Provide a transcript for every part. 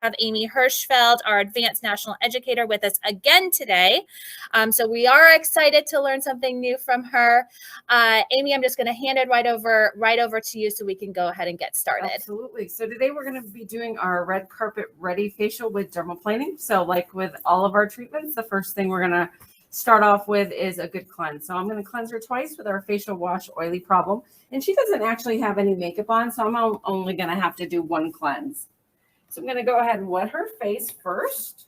have Amy Hirschfeld, our advanced national educator, with us again today. So we are excited to learn something new from her. Amy, I'm just going to hand it right over to you so we can go ahead and get started. Absolutely. So today we're going to be doing our red carpet ready facial with dermaplaning. So like with all of our treatments, the first thing we're going to start off with is a good cleanse. So I'm going to cleanse her twice with our facial wash oily problem. And she doesn't actually have any makeup on, so I'm only going to have to do one cleanse. So I'm going to go ahead and wet her face first.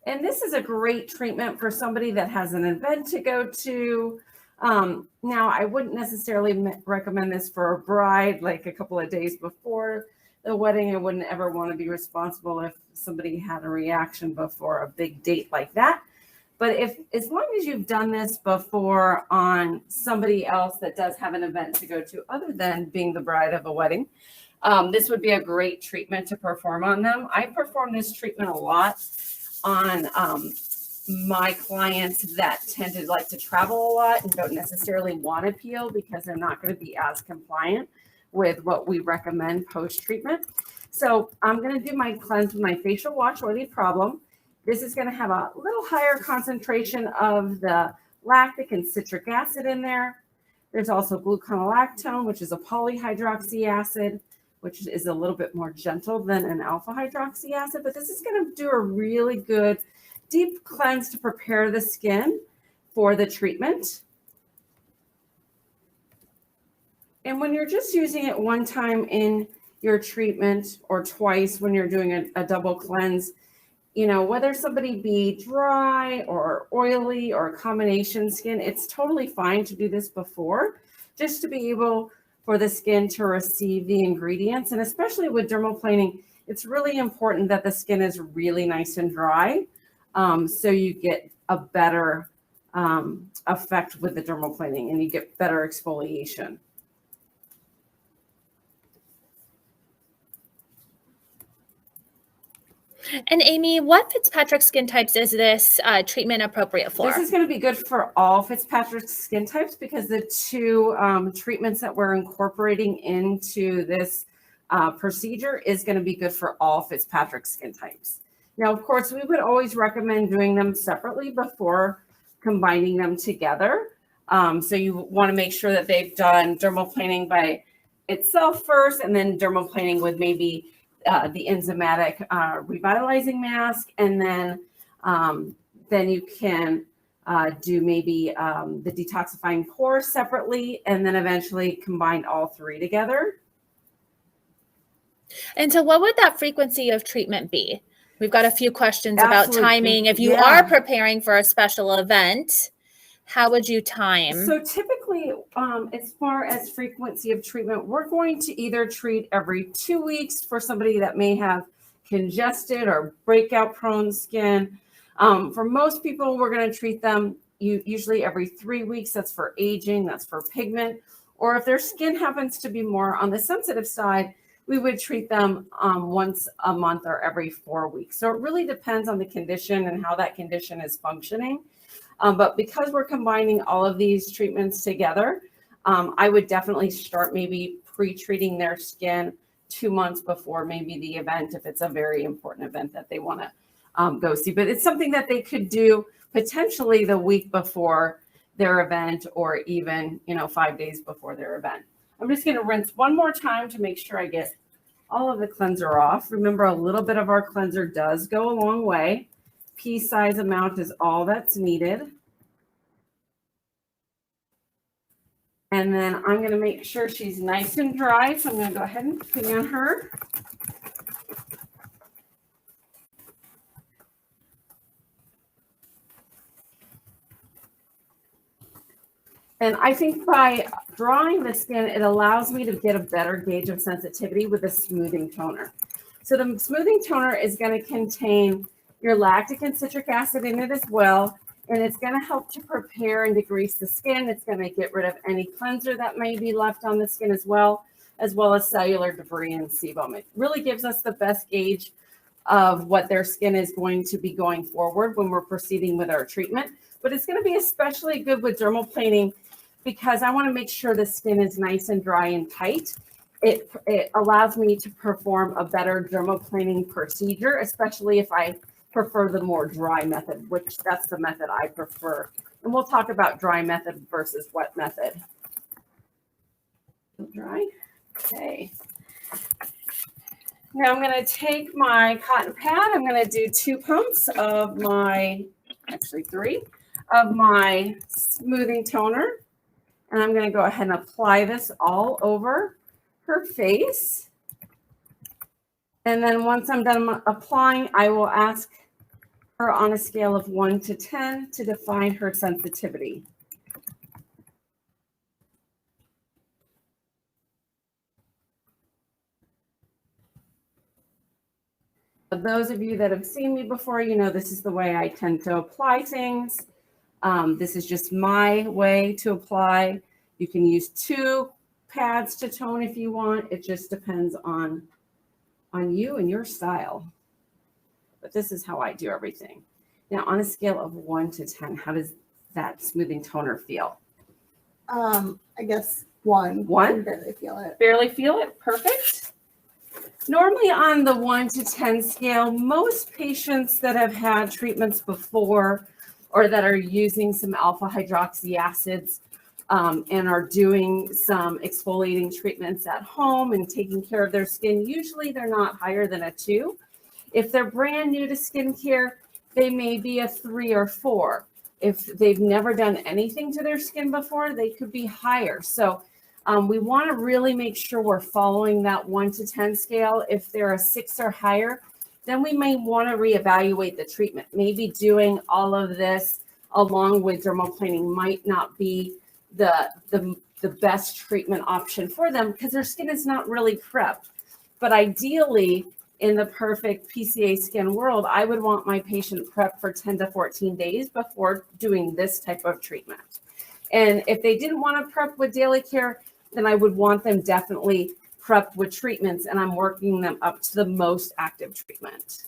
And this is a great treatment for somebody that has an event to go to. Now, I wouldn't necessarily recommend this for a bride, like a couple of days before the wedding. I wouldn't ever want to be responsible if somebody had a reaction before a big date like that. But as long as you've done this before on somebody else that does have an event to go to, other than being the bride of a wedding, this would be a great treatment to perform on them. I perform this treatment a lot on my clients that tend to like to travel a lot and don't necessarily want to peel because they're not going to be as compliant with what we recommend post-treatment. So I'm going to do my cleanse with my facial wash oily problem. This is going to have a little higher concentration of the lactic and citric acid in there. There's also gluconolactone, which is a polyhydroxy acid, which is a little bit more gentle than an alpha hydroxy acid. But this is going to do a really good deep cleanse to prepare the skin for the treatment. And when you're just using it one time in your treatment or twice when you're doing a double cleanse, you know, whether somebody be dry or oily or a combination skin, it's totally fine to do this before, just to be able for the skin to receive the ingredients. And especially with dermaplaning, it's really important that the skin is really nice and dry, so you get a better effect with the dermaplaning and you get better exfoliation. And Amy, what Fitzpatrick skin types is this treatment appropriate for? This is going to be good for all Fitzpatrick skin types because the two treatments that we're incorporating into this procedure is going to be good for all Fitzpatrick skin types. Now, of course, we would always recommend doing them separately before combining them together. So you want to make sure that they've done dermaplaning by itself first and then dermaplaning with maybe the enzymatic revitalizing mask, and then you can do maybe the detoxifying pores separately, and then eventually combine all three together. And so what would that frequency of treatment be? We've got a few questions about timing. If you are preparing for a special event, how would you time? So typically, as far as frequency of treatment, we're going to either treat every 2 weeks for somebody that may have congested or breakout prone skin. For most people, we're going to treat them usually every 3 weeks. That's for aging, that's for pigment. Or if their skin happens to be more on the sensitive side, we would treat them once a month or every 4 weeks. So it really depends on the condition and how that condition is functioning. But because we're combining all of these treatments together, I would definitely start maybe pre-treating their skin 2 months before maybe the event, if it's a very important event that they want to go see. But it's something that they could do potentially the week before their event, or even 5 days before their event. I'm just going to rinse one more time to make sure I get all of the cleanser off. Remember, a little bit of our cleanser does go a long way. Pea size amount is all that's needed. And then I'm going to make sure she's nice and dry. So I'm going to go ahead and fan her. And I think by drying the skin, it allows me to get a better gauge of sensitivity with a smoothing toner. So the smoothing toner is going to contain your lactic and citric acid in it as well. And it's going to help to prepare and degrease the skin. It's going to get rid of any cleanser that may be left on the skin as well as cellular debris and sebum. It really gives us the best gauge of what their skin is going to be going forward when we're proceeding with our treatment. But it's going to be especially good with dermaplaning because I want to make sure the skin is nice and dry and tight. it allows me to perform a better dermaplaning procedure, especially if I prefer the more dry method, which that's the method I prefer. And we'll talk about dry method versus wet method. Dry. Okay. Now I'm going to take my cotton pad. I'm going to do 2 pumps of my, actually 3, of my smoothing toner. And I'm going to go ahead and apply this all over her face. And then once I'm done applying, I will ask her on a scale of 1 to 10 to define her sensitivity. Those of you that have seen me before, you know this is the way I tend to apply things. This is just my way to apply. You can use 2 pads to tone if you want. It just depends on you and your style. But this is how I do everything. Now, on a scale of 1 to 10, how does that smoothing toner feel? I guess 1. 1? I can barely feel it. Barely feel it? Perfect. Normally on the 1 to 10 scale, most patients that have had treatments before or that are using some alpha hydroxy acids and are doing some exfoliating treatments at home and taking care of their skin, usually they're not higher than a 2. If they're brand new to skincare, they may be a 3 or 4. If they've never done anything to their skin before, they could be higher. So we want to really make sure we're following that 1 to 10 scale. If they're a 6 or higher, then we may want to reevaluate the treatment. Maybe doing all of this along with dermaplaning might not be the best treatment option for them because their skin is not really prepped. But ideally, in the perfect PCA skin world, I would want my patient prepped for 10 to 14 days before doing this type of treatment. And if they didn't want to prep with daily care, then I would want them definitely prepped with treatments, and I'm working them up to the most active treatment.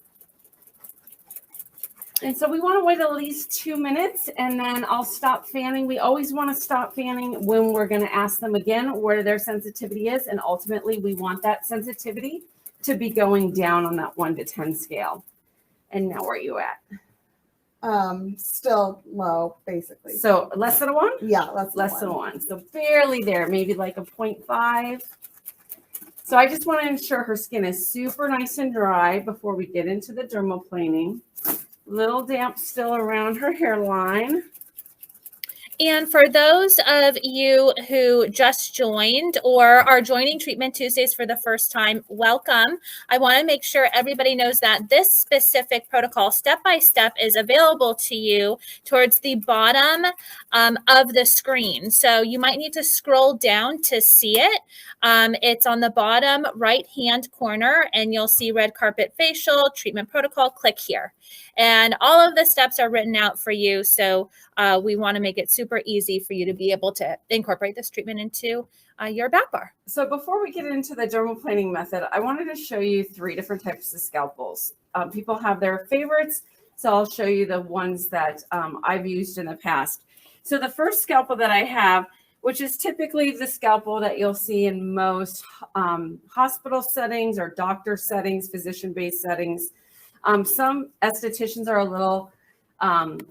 And so we want to wait at least 2 minutes, and then I'll stop fanning. We always want to stop fanning when we're going to ask them again where their sensitivity is, and ultimately we want that sensitivity to be going down on that 1 to 10 scale. And now where are you at? Still low, basically. So less than a 1? Yeah, less than 1. So barely there, maybe like a 0.5. So I just want to ensure her skin is super nice and dry before we get into the dermaplaning. Little damp still around her hairline. And for those of you who just joined or are joining Treatment Tuesdays for the first time, welcome. I want to make sure everybody knows that this specific protocol, step-by-step, is available to you towards the bottom of the screen. So you might need to scroll down to see it. It's on the bottom right-hand corner, and you'll see red carpet facial, treatment protocol. Click here. And all of the steps are written out for you. So we want to make it super easy for you to be able to incorporate this treatment into your back bar. So before we get into the dermaplaning method, I wanted to show you 3 different types of scalpels. People have their favorites, so I'll show you the ones that I've used in the past. So the first scalpel that I have, which is typically the scalpel that you'll see in most hospital settings or doctor settings, physician-based settings. Some estheticians are a little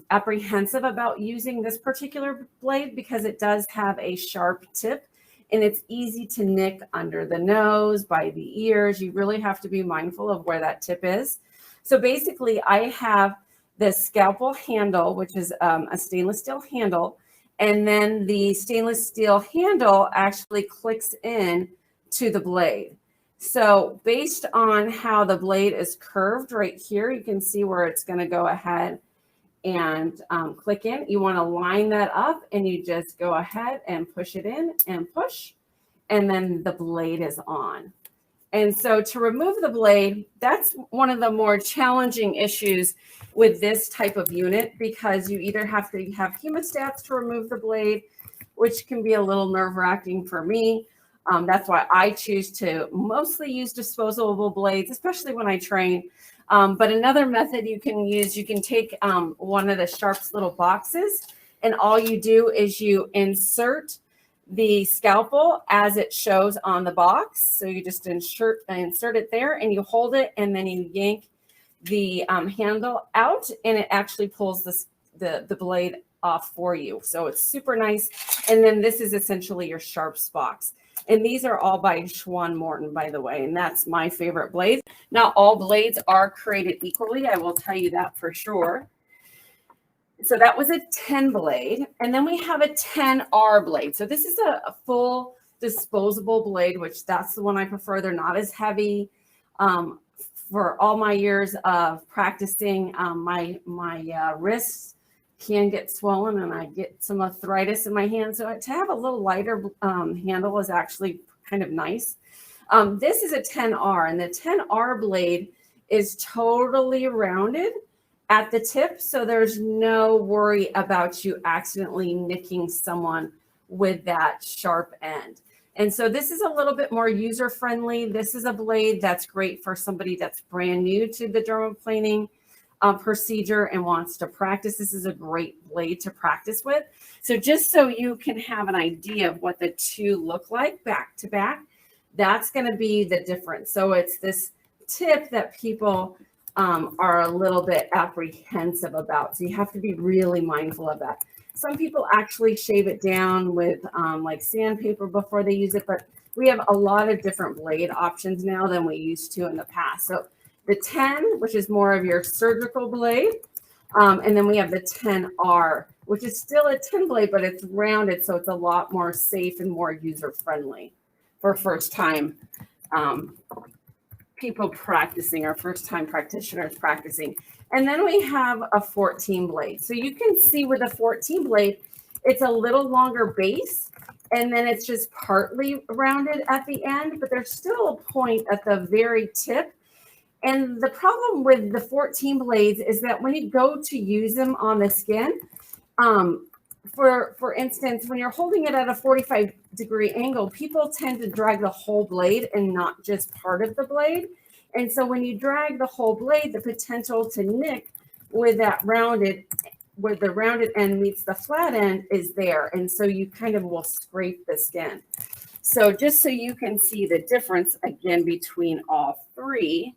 apprehensive about using this particular blade because it does have a sharp tip and it's easy to nick under the nose, by the ears. You really have to be mindful of where that tip is. So basically I have this scalpel handle, which is a stainless steel handle, and then the stainless steel handle actually clicks in to the blade. So based on how the blade is curved right here, you can see where it's going to go ahead and click in. You want to line that up and you just go ahead and push it in and push, and then the blade is on. And so to remove the blade, that's one of the more challenging issues with this type of unit, because you either have to have hemostats to remove the blade, which can be a little nerve-wracking for me. That's why I choose to mostly use disposable blades, especially when I train. But another method you can use, you can take one of the Sharps little boxes, and all you do is you insert the scalpel as it shows on the box. So you just insert it there and you hold it, and then you yank the handle out, and it actually pulls the blade off for you. So it's super nice. And then this is essentially your sharps box. And these are all by Schwann Morton, by the way, and that's my favorite blade. Not all blades are created equally, I will tell you that for sure. So that was a 10 blade. And then we have a 10R blade. So this is a full disposable blade, which that's the one I prefer. They're not as heavy. For all my years of practicing, my wrists can get swollen and I get some arthritis in my hands. So to have a little lighter handle is actually kind of nice. This is a 10R, and the 10R blade is totally rounded at the tip. So there's no worry about you accidentally nicking someone with that sharp end. And so this is a little bit more user-friendly. This is a blade that's great for somebody that's brand new to the dermaplaning procedure and wants to practice. This is a great blade to practice with. So just so you can have an idea of what the two look like back to back, that's going to be the difference. So it's this tip that people are a little bit apprehensive about. So you have to be really mindful of that. Some people actually shave it down with like sandpaper before they use it, but we have a lot of different blade options now than we used to in the past. So the 10, which is more of your surgical blade, and then we have the 10R, which is still a 10 blade, but it's rounded, so it's a lot more safe and more user-friendly for first-time people practicing, or first-time practitioners practicing. And then we have a 14 blade. So you can see with a 14 blade, it's a little longer base, and then it's just partly rounded at the end, but there's still a point at the very tip. And the problem with the 14 blades is that when you go to use them on the skin, for instance, when you're holding it at a 45-degree angle, people tend to drag the whole blade and not just part of the blade. And so when you drag the whole blade, the potential to nick with that rounded, where the rounded end meets the flat end is there. And so you kind of will scrape the skin. So just so you can see the difference again between all three,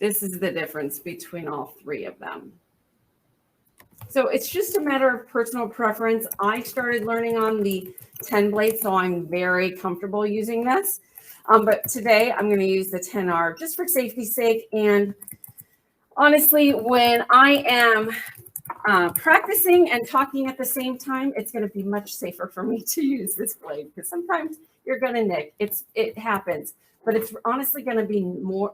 this is the difference between all three of them. So it's just a matter of personal preference. I started learning on the 10 blade, so I'm very comfortable using this. But today I'm going to use the 10R just for safety's sake. And honestly, when I am practicing and talking at the same time, it's going to be much safer for me to use this blade, because sometimes you're going to nick. It happens, but it's honestly going to be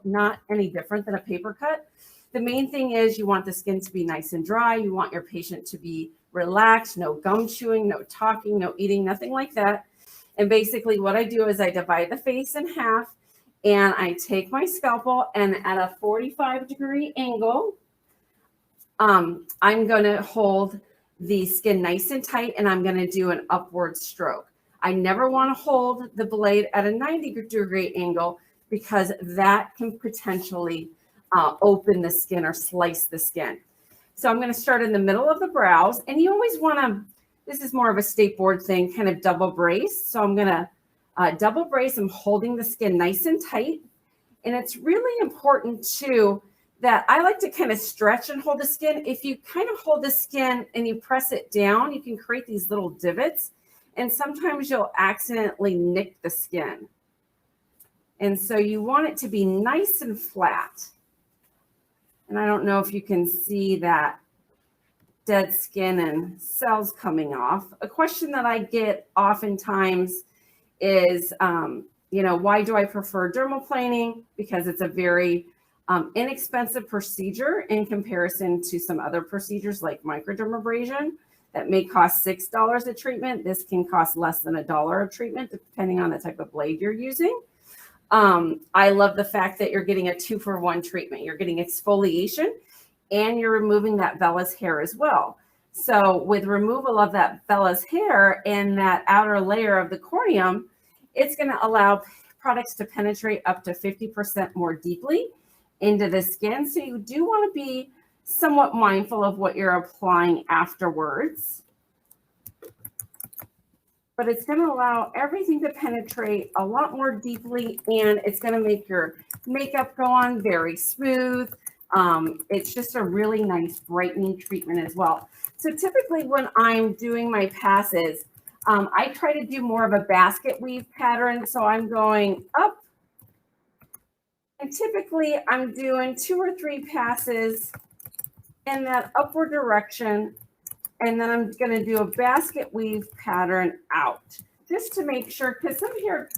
not any different than a paper cut. The main thing is you want the skin to be nice and dry. You want your patient to be relaxed, no gum chewing, no talking, no eating, nothing like that. And basically what I do is I divide the face in half, and I take my scalpel, and at a 45-degree angle, I'm going to hold the skin nice and tight, and I'm going to do an upward stroke. I never want to hold the blade at a 90-degree angle, because that can potentially open the skin or slice the skin. So I'm going to start in the middle of the brows, and you always want to, this is more of a skateboard thing, kind of double brace. So I'm going to double brace. I'm holding the skin nice and tight. And it's really important too that I like to kind of stretch and hold the skin. If you kind of hold the skin and you press it down, you can create these little divots, and sometimes you'll accidentally nick the skin. And so you want it to be nice and flat. And I don't know if you can see that dead skin and cells coming off. A question that I get oftentimes is, why do I prefer dermaplaning? Because it's a very inexpensive procedure in comparison to some other procedures like microdermabrasion that may cost $6 a treatment. This can cost less than $1 a treatment, depending on the type of blade you're using. I love the fact that you're getting a 2-for-1 treatment. You're getting exfoliation, and you're removing that vellus hair as well. So with removal of that vellus hair and that outer layer of the corneum, it's going to allow products to penetrate up to 50% more deeply into the skin. So you do want to be somewhat mindful of what you're applying afterwards. But it's going to allow everything to penetrate a lot more deeply, and it's going to make your makeup go on very smooth. It's just a really nice brightening treatment as well. So typically when I'm doing my passes, I try to do more of a basket weave pattern. So I'm going up, and typically I'm doing 2 or 3 passes in that upward direction. And then I'm going to do a basket weave pattern out just to make sure, because some hair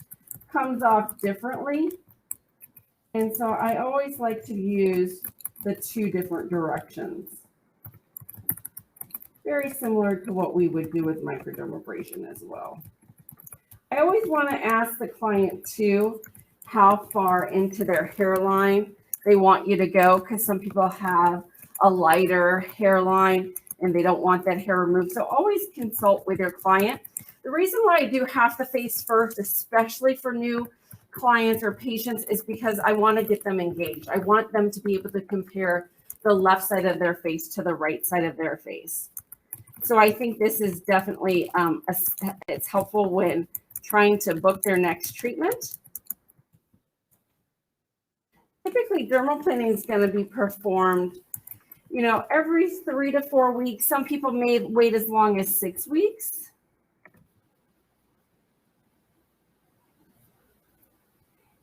comes off differently. And so I always like to use the 2 different directions. Very similar to what we would do with microdermabrasion as well. I always want to ask the client too, how far into their hairline they want you to go, because some people have a lighter hairline and they don't want that hair removed. So always consult with your client. The reason why I do half the face first, especially for new clients or patients, is because I want to get them engaged. I want them to be able to compare the left side of their face to the right side of their face. So I think this is definitely, it's helpful when trying to book their next treatment. Typically, dermaplaning is going to be performed, you know, every 3 to 4 weeks. Some people may wait as long as 6 weeks.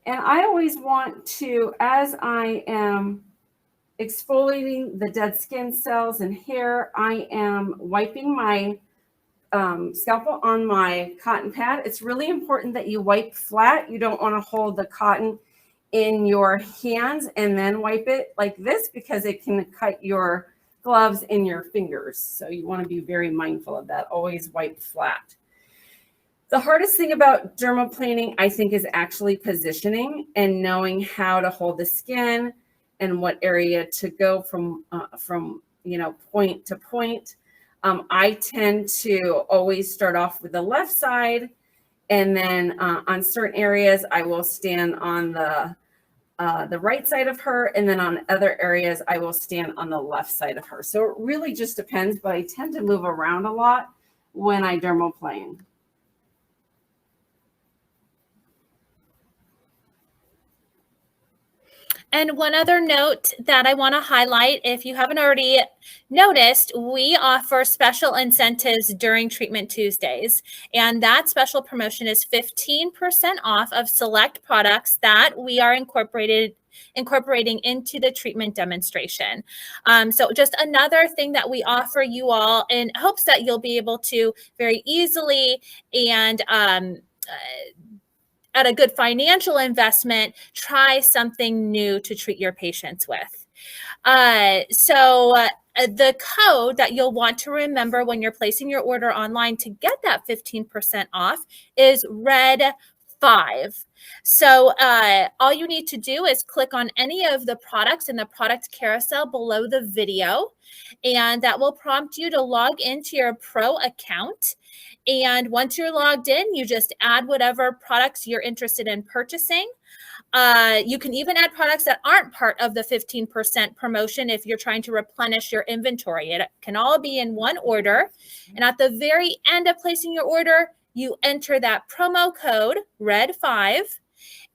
And I always want to, as I am exfoliating the dead skin cells and hair, I am wiping my scalpel on my cotton pad. It's really important that you wipe flat. You don't want to hold the cotton in your hands and then wipe it like this, because it can cut your gloves in your fingers. So you want to be very mindful of that. Always wipe flat. The hardest thing about dermaplaning, I think, is actually positioning and knowing how to hold the skin and what area to go from you know, point to point. I tend to always start off with the left side, and then on certain areas I will stand on the right side of her, and then on other areas I will stand on the left side of her. So it really just depends, but I tend to move around a lot when I dermaplane. And one other note that I want to highlight, if you haven't already noticed, we offer special incentives during Treatment Tuesdays. And that special promotion is 15% off of select products that we are incorporating into the treatment demonstration. So just another thing that we offer you all in hopes that you'll be able to very easily and at a good financial investment, try something new to treat your patients with. The code that you'll want to remember when you're placing your order online to get that 15% off is RED5. So all you need to do is click on any of the products in the product carousel below the video, and that will prompt you to log into your pro account. And once you're logged in, you just add whatever products you're interested in purchasing. You can even add products that aren't part of the 15% promotion if you're trying to replenish your inventory. It can all be in one order. And at the very end of placing your order, you enter that promo code RED5,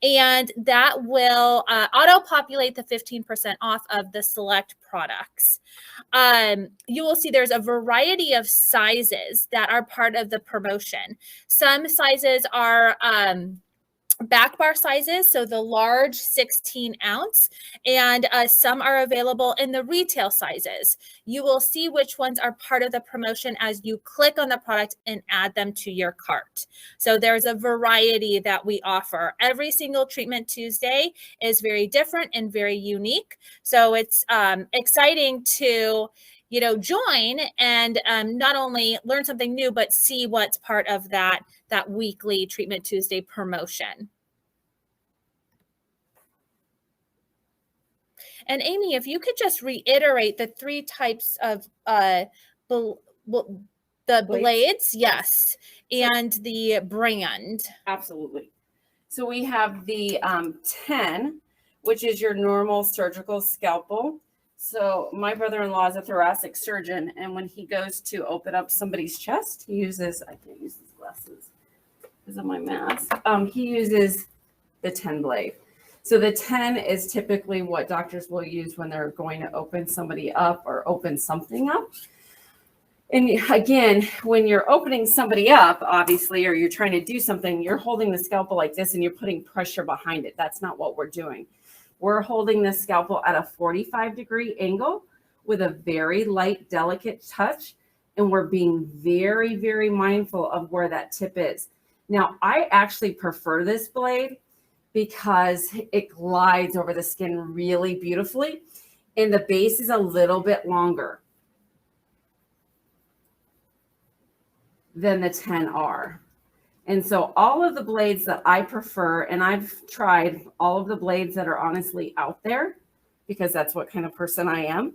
and that will auto-populate the 15% off of the select products. You will see there's a variety of sizes that are part of the promotion. Some sizes are back bar sizes, so the large 16 ounce, and some are available in the retail sizes. You will see which ones are part of the promotion as you click on the product and add them to your cart. So there's a variety that we offer. Every single Treatment Tuesday is very different and very unique. So it's exciting to join and not only learn something new, but see what's part of that weekly Treatment Tuesday promotion. And Amy, if you could just reiterate the 3 types of the blades, yes, and the brand. Absolutely. So we have the 10, which is your normal surgical scalpel. So my brother-in-law is a thoracic surgeon, and when he goes to open up somebody's chest, he uses, I can't use these glasses because of my mask. He uses the 10 blade. So the 10 is typically what doctors will use when they're going to open somebody up or open something up. And again, when you're opening somebody up, obviously, or you're trying to do something, you're holding the scalpel like this and you're putting pressure behind it. That's not what we're doing. We're holding the scalpel at a 45-degree angle with a very light, delicate touch. And we're being very, very mindful of where that tip is. Now, I actually prefer this blade because it glides over the skin really beautifully. And the base is a little bit longer than the 10R. And so all of the blades that I prefer, and I've tried all of the blades that are honestly out there, because that's what kind of person I am.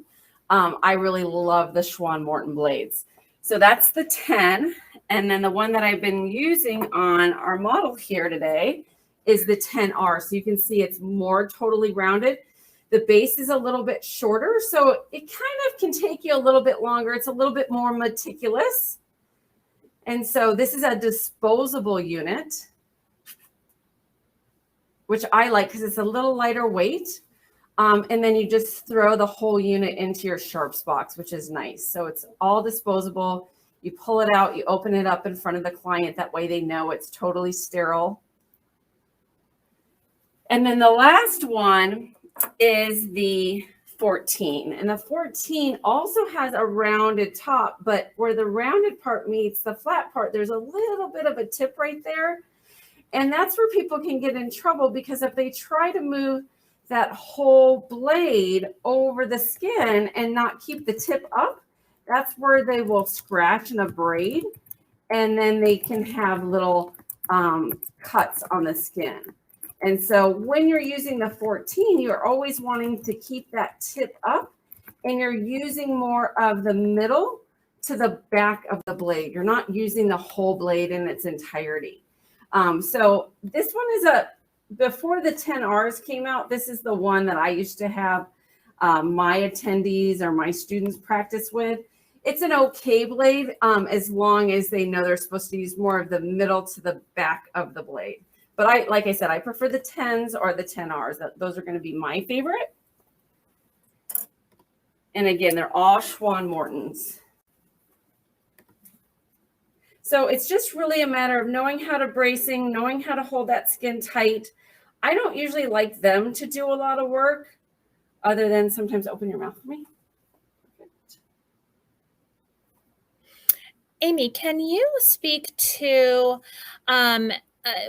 I really love the Schwann Morton blades. So that's the 10. And then the one that I've been using on our model here today is the 10R. So you can see it's more totally rounded. The base is a little bit shorter, so it kind of can take you a little bit longer. It's a little bit more meticulous. And so this is a disposable unit, which I like because it's a little lighter weight. And then you just throw the whole unit into your sharps box, which is nice. So it's all disposable. You pull it out, you open it up in front of the client. That way they know it's totally sterile. And then the last one is the 14. And the 14 also has a rounded top, but where the rounded part meets the flat part, there's a little bit of a tip right there. And that's where people can get in trouble, because if they try to move that whole blade over the skin and not keep the tip up, that's where they will scratch and abrade, and then they can have little cuts on the skin. And so when you're using the 14, you're always wanting to keep that tip up, and you're using more of the middle to the back of the blade. You're not using the whole blade in its entirety. So this one is before the 10Rs came out, this is the one that I used to have my attendees or my students practice with. It's an okay blade as long as they know they're supposed to use more of the middle to the back of the blade. But like I said, I prefer the 10s or the 10Rs. Those are going to be my favorite. And again, they're all Schwann Mortons. So it's just really a matter of knowing how to bracing, knowing how to hold that skin tight. I don't usually like them to do a lot of work, other than sometimes open your mouth for me. Amy, can you speak to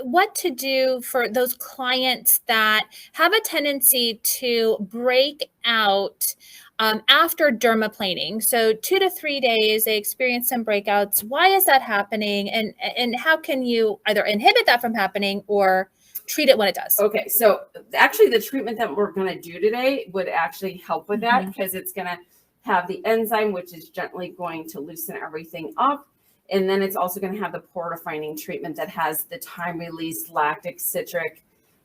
what to do for those clients that have a tendency to break out after dermaplaning? So 2 to 3 days, they experience some breakouts. Why is that happening? And how can you either inhibit that from happening or treat it when it does? Okay, so actually the treatment that we're going to do today would actually help with that, because it's going to have the enzyme, which is gently going to loosen everything up. And then it's also going to have the pore defining treatment that has the time-release lactic, citric,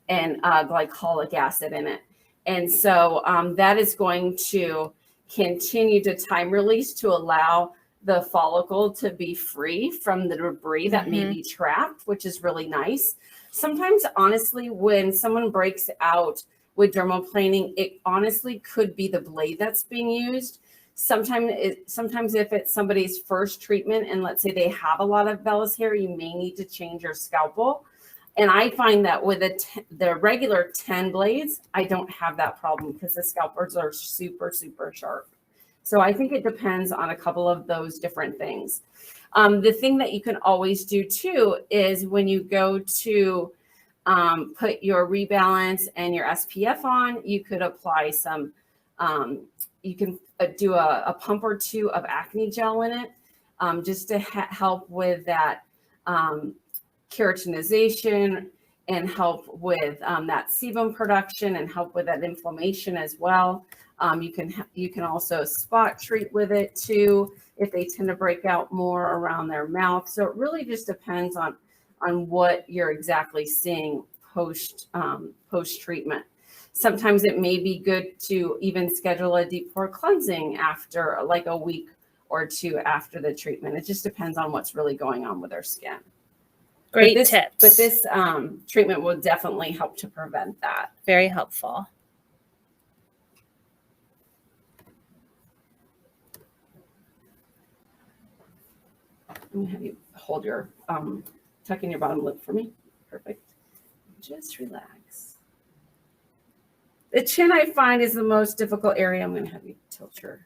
and glycolic acid in it. And so that is going to continue to time release to allow the follicle to be free from the debris that may be trapped, which is really nice. Sometimes, honestly, when someone breaks out with dermaplaning, it honestly could be the blade that's being used. Sometimes if it's somebody's first treatment, and let's say they have a lot of vellus hair, you may need to change your scalpel. And I find that with the regular 10 blades, I don't have that problem, because the scalpels are super, super sharp. So I think it depends on a couple of those different things. The thing that you can always do too is when you go to put your rebalance and your SPF on, you could apply some, you can do a pump or two of acne gel in it, just to help with that keratinization, and help with that sebum production, and help with that inflammation as well. You can also spot treat with it too, if they tend to break out more around their mouth. So it really just depends on what you're exactly seeing post treatment. Sometimes it may be good to even schedule a deep pore cleansing after like a week or two after the treatment. It just depends on what's really going on with their skin. Great tips. tips. But this treatment will definitely help to prevent that. Very helpful. I'm gonna have you hold your tuck in your bottom lip for me. Perfect. Just relax. The chin, I find, is the most difficult area. I'm going to have you tilt your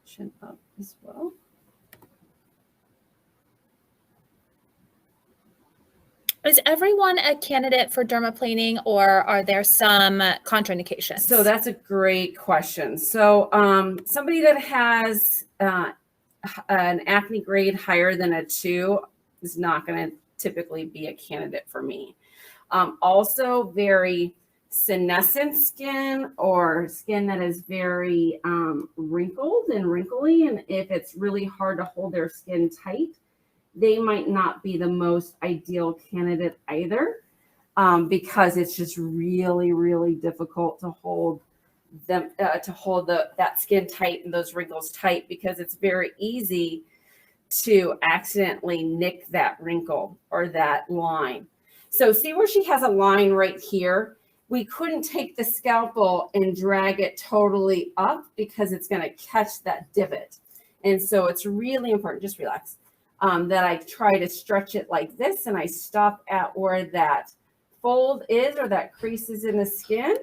chin up as well. Is everyone a candidate for dermaplaning, or are there some contraindications? So that's a great question. So somebody that has an acne grade higher than a 2 is not going to typically be a candidate for me. Also, very senescent skin or skin that is very wrinkled and wrinkly, and if it's really hard to hold their skin tight, they might not be the most ideal candidate either, because it's just really, really difficult to hold them that skin tight and those wrinkles tight, because it's very easy to accidentally nick that wrinkle or that line. So see where she has a line right here? We couldn't take the scalpel and drag it totally up because it's going to catch that divot. And so it's really important, just relax, that I try to stretch it like this, and I stop at where that fold is or that crease is in the skin.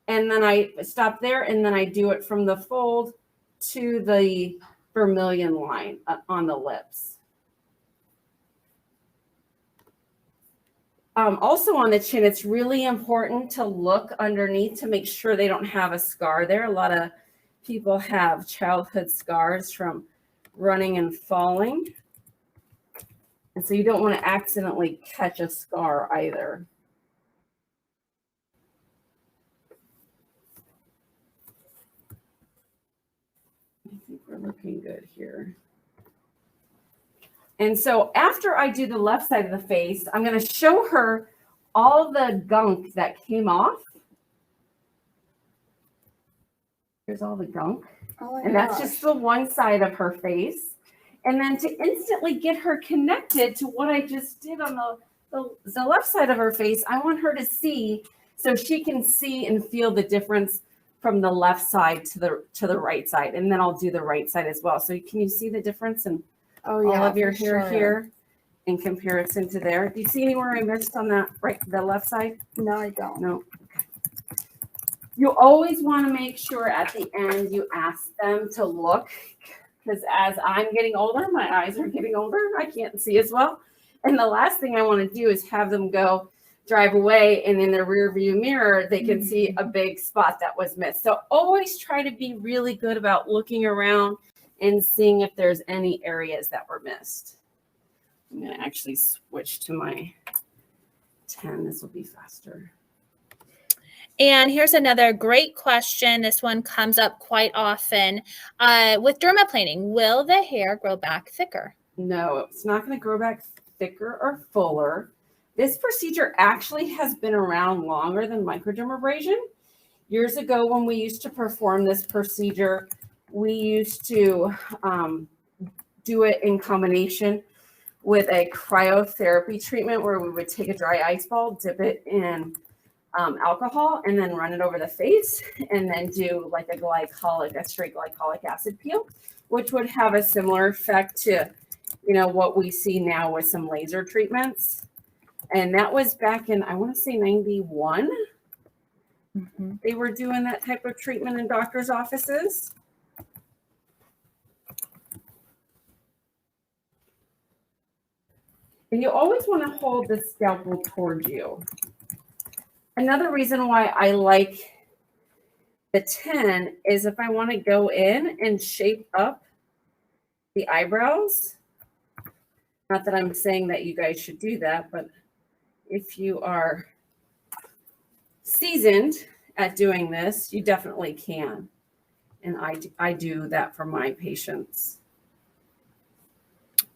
And then I stop there, and then I do it from the fold to the vermilion line on the lips. Also on the chin, it's really important to look underneath to make sure they don't have a scar there. A lot of people have childhood scars from running and falling. And so you don't want to accidentally catch a scar either. I think we're looking good here. And so after I do the left side of the face, I'm going to show her all the gunk that came off. Here's all the gunk. Oh, and that's just the one side of her face. And then to instantly get her connected to what I just did on the left side of her face, I want her to see, so she can see and feel the difference from the left side to the right side. And then I'll do the right side as well. So can you see the difference in all of your hair here in comparison to there? Do you see anywhere I missed on that the left side? No, I don't. No. You always want to make sure at the end you ask them to look, because as I'm getting older, my eyes are getting older. I can't see as well. And the last thing I want to do is have them go drive away, and in the rear view mirror, they can see a big spot that was missed. So always try to be really good about looking around and seeing if there's any areas that were missed. I'm going to actually switch to my 10. This will be faster. And here's another great question. This one comes up quite often. With dermaplaning, will the hair grow back thicker? No, it's not going to grow back thicker or fuller. This procedure actually has been around longer than microdermabrasion. Years ago, when we used to perform this procedure, we used to do it in combination with a cryotherapy treatment, where we would take a dry ice ball, dip it in alcohol, and then run it over the face, and then do like a straight glycolic acid peel, which would have a similar effect to, what we see now with some laser treatments. And that was back in, I want to say 91. Mm-hmm. They were doing that type of treatment in doctors' offices. And you always want to hold the scalpel towards you. Another reason why I like the 10 is if I want to go in and shape up the eyebrows. Not that I'm saying that you guys should do that, but if you are seasoned at doing this, you definitely can. And I do that for my patients.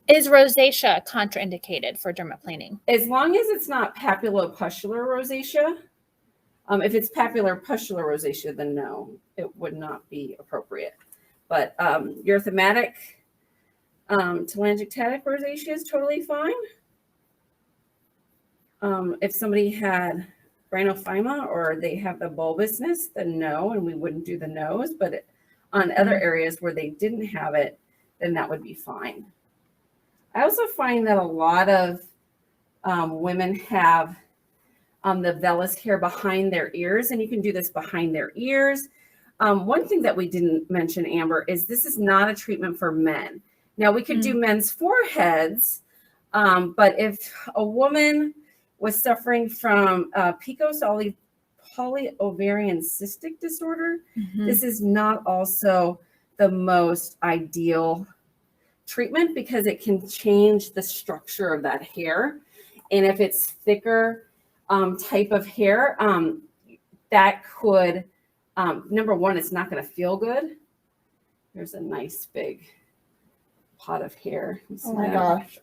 Is rosacea contraindicated for dermaplaning? As long as it's not papulopustular rosacea, If it's papular-pustular rosacea, then no, it would not be appropriate. But erythematic, telangiectatic rosacea is totally fine. If somebody had rhinophyma or they have the bulbousness, then no, and we wouldn't do the nose. But on other areas where they didn't have it, then that would be fine. I also find that a lot of women have the vellus hair behind their ears, and you can do this behind their ears. One thing that we didn't mention, Amber, is this is not a treatment for men. Now, we could do men's foreheads, but if a woman was suffering from PCOS polyovarian cystic disorder, this is not also the most ideal treatment because it can change the structure of that hair. And if it's thicker type of hair, that could, number one, it's not going to feel good. There's a nice big pot of hair. Oh my gosh.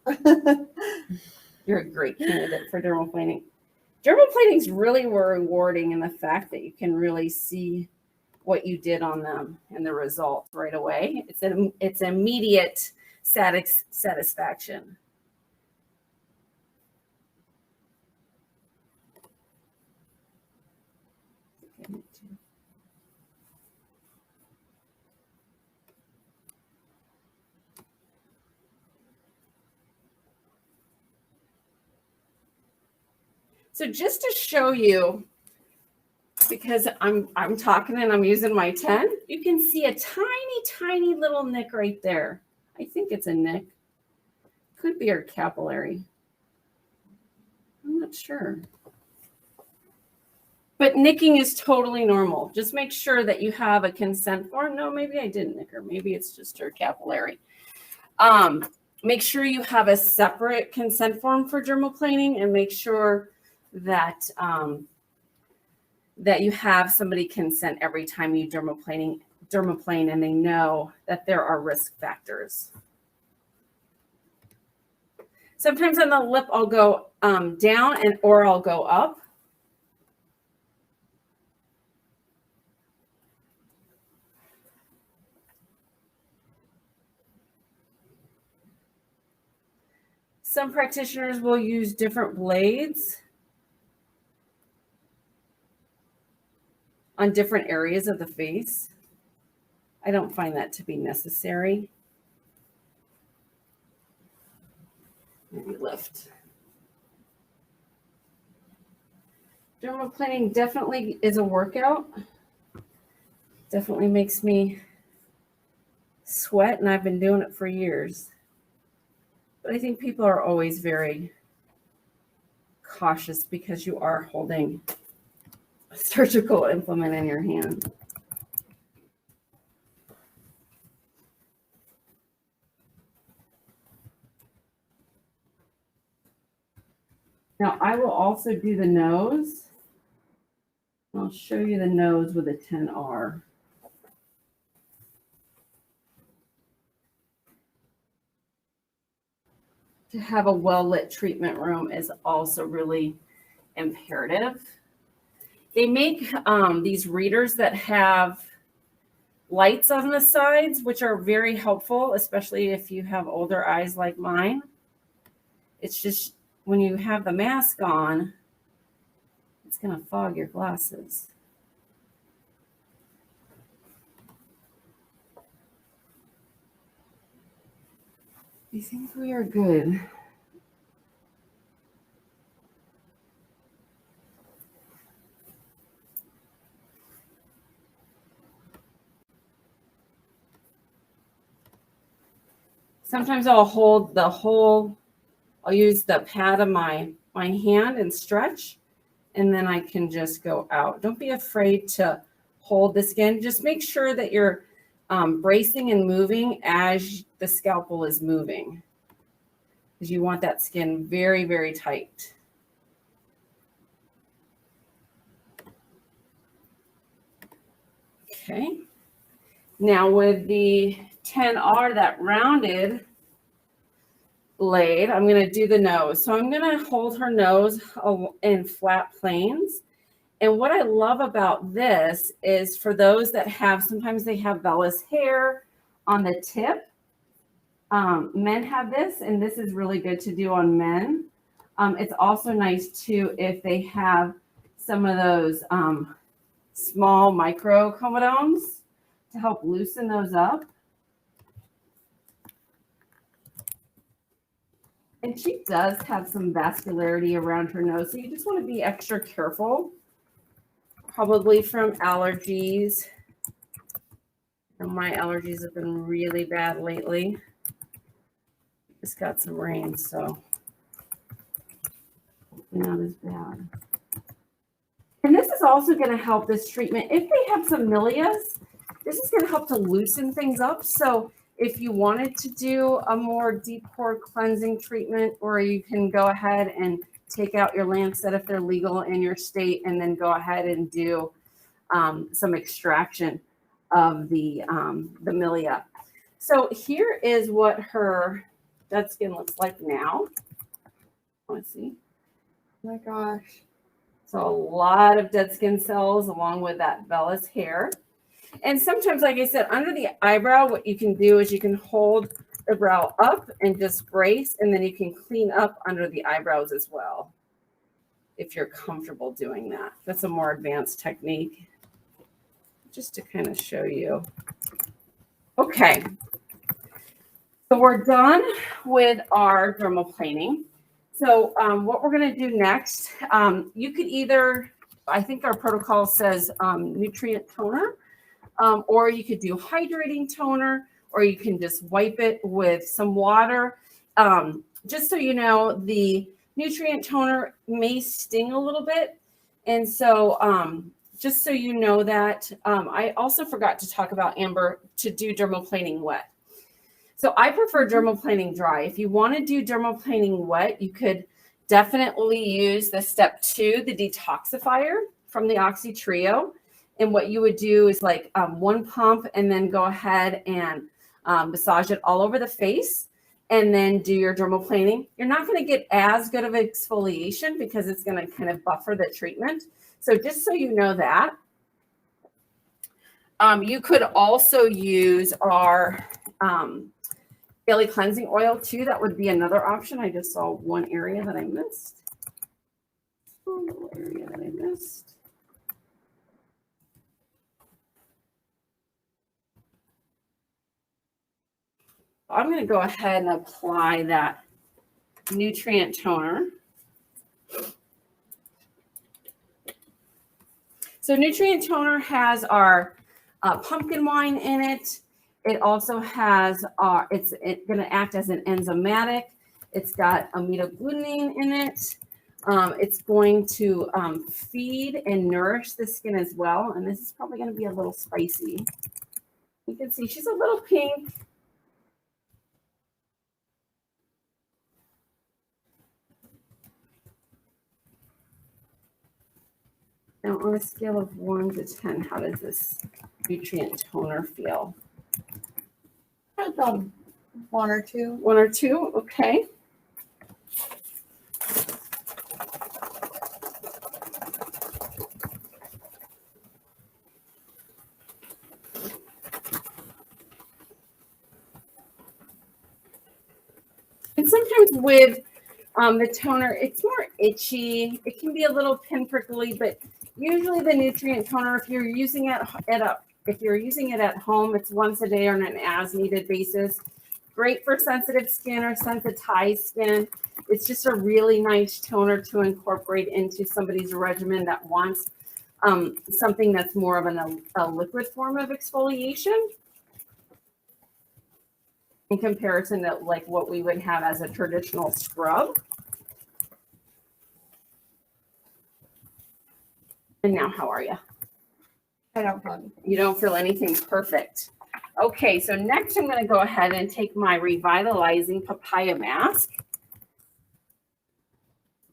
You're a great candidate for dermaplaning. Dermaplaning is really rewarding in the fact that you can really see what you did on them and the results right away. It's immediate satisfaction. So just to show you, because I'm talking and I'm using my 10, you can see a tiny little nick right there. I think it's a nick. Could be our capillary. I'm not sure. But nicking is totally normal. Just make sure that you have a consent form. No, maybe I didn't nick her. Maybe it's just her capillary. Make sure you have a separate consent form for dermaplaning, and make sure that that you have somebody consent every time you dermaplane, and they know that there are risk factors. Sometimes on the lip I'll go down or I'll go up. Some practitioners will use different blades on different areas of the face. I don't find that to be necessary. Maybe lift. Dermaplaning definitely is a workout. Definitely makes me sweat, and I've been doing it for years. But I think people are always very cautious because you are holding a surgical implement in your hand. Now I will also do the nose. I'll show you the nose with a 10R. To have a well-lit treatment room is also really imperative. They make these readers that have lights on the sides, which are very helpful, especially if you have older eyes like mine. It's just when you have the mask on, it's going to fog your glasses. I think we are good. Sometimes I'll hold the whole, I'll use the pad of my hand and stretch, and then I can just go out. Don't be afraid to hold the skin. Just make sure that you're bracing and moving as the scalpel is moving, because you want that skin very, very tight. Okay. Now with the 10R, that rounded blade, I'm going to do the nose. So I'm going to hold her nose in flat planes, And what I love about this is for those that have, sometimes they have vellus hair on the tip. Men have this, and this is really good to do on men. It's also nice too if they have some of those small micro comedones to help loosen those up. And she does have some vascularity around her nose, so you just want to be extra careful, probably from allergies. And my allergies have been really bad lately. Just got some rain, so not as bad. And this is also going to help this treatment. If they have some milias, this is going to help to loosen things up. So if you wanted to do a more deep pore cleansing treatment, or you can go ahead and take out your Lancet if they're legal in your state, and then go ahead and do some extraction of the milia. So here is what her dead skin looks like now. Let's see. Oh my gosh. So a lot of dead skin cells along with that vellus hair. And sometimes, like I said, under the eyebrow, what you can do is you can hold the brow up and just brace, and then you can clean up under the eyebrows as well, if you're comfortable doing that. That's a more advanced technique, just to kind of show you. Okay. So we're done with our dermaplaning. So what we're going to do next, you could either, I think our protocol says nutrient toner, or you could do hydrating toner, or you can just wipe it with some water. Just so you know, the nutrient toner may sting a little bit. And so just so you know that, I also forgot to talk about, Amber, to do dermaplaning wet. So I prefer dermaplaning dry. If you want to do dermaplaning wet, you could definitely use the step 2, the detoxifier from the Oxy Trio. And what you would do is like one pump, and then go ahead and massage it all over the face, and then do your dermaplaning. You're not going to get as good of exfoliation because it's going to kind of buffer the treatment. So just so you know that. You could also use our daily cleansing oil too. That would be another option. I just saw one area that I missed. I'm going to go ahead and apply that nutrient toner. So nutrient toner has our pumpkin wine in it. It also has it's going to act as an enzymatic. It's got amidoglutamine in it. It's going to feed and nourish the skin as well. And this is probably going to be a little spicy. You can see she's a little pink. Now, on a scale of 1 to 10, how does this nutrient toner feel? About 1 or 2. 1 or 2, okay. And sometimes with the toner, it's more itchy. It can be a little pinprickly, but usually the nutrient toner, if you're using it at home, it's once a day on an as-needed basis. Great for sensitive skin or sensitized skin. It's just a really nice toner to incorporate into somebody's regimen that wants something that's more of a liquid form of exfoliation in comparison to like what we would have as a traditional scrub. And now, how are you? I don't feel anything. You don't feel anything? Perfect. Okay, so next I'm going to go ahead and take my revitalizing papaya mask.